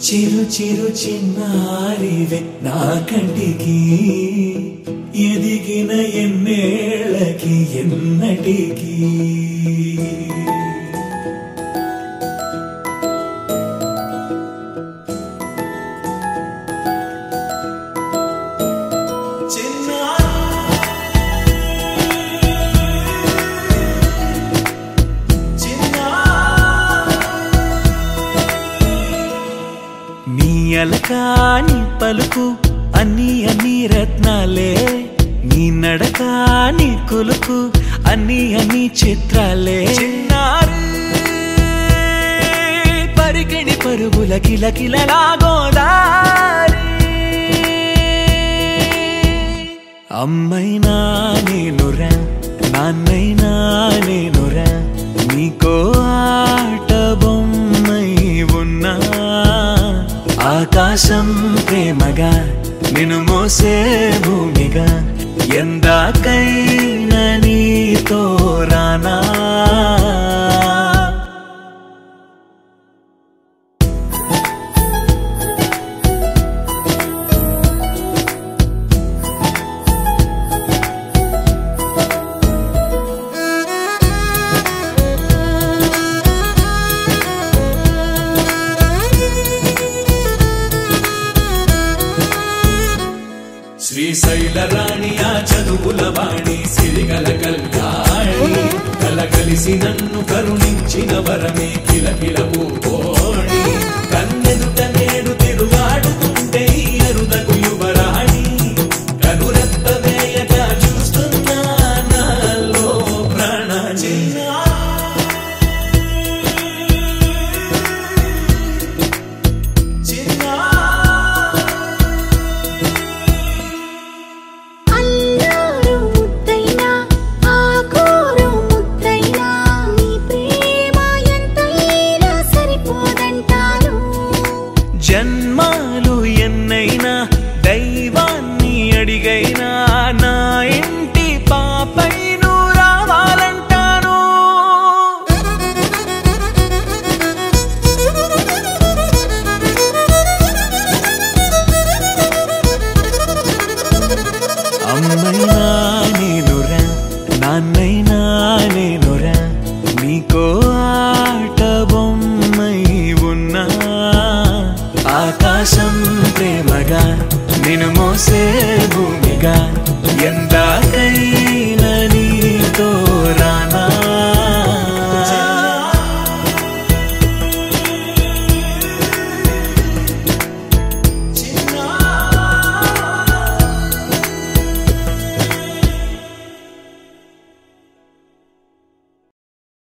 చిరు చిరు చిన్నారివే నా కంటికి ఎదిగిన ఎన్నేళ్ళకి ఎన్నటికి అలకాని పలుకు అన్ని అన్ని రత్నాలే నీ నడకాని కొలుకు అన్ని అన్ని చిత్రాలే పరికిణి పరుగుల కిలకిలలాగోదారి అమ్మైనా నేనురా నాన్నైనా నేనురా నీకో ఆట బొమ్మై ఉన్నా ఆకాశం ప్రేమగా నిన్ను మోసే భూమిగా ఎందాకైనా నీతో రానా శ్రీశైల రాణి ఆ చదువుల వాణి సిరిగల కళ్యాణి కలగలిసి నన్ను కరుణించిన వరమే కిలకిల పూకోణి కన్నెదుట నేడు తిరుగాడుతుంటే అరుదకు యువరాణి కనురెప్ప వేయగా చూస్తున్నా నాలో ప్రాణ జన్మాలు ఎన్నైనా దైవాన్ని అడిగైనా నా ఇంటి పాపై నువ్వు రావాలంటాను అమ్మైనా నేనురా నాన్నైనా నేనురా నీకో ఆట బొమ్మై ఉన్నా ఆకాశం ప్రేమగా నిన్ను మోసే భూమిగా ఎందా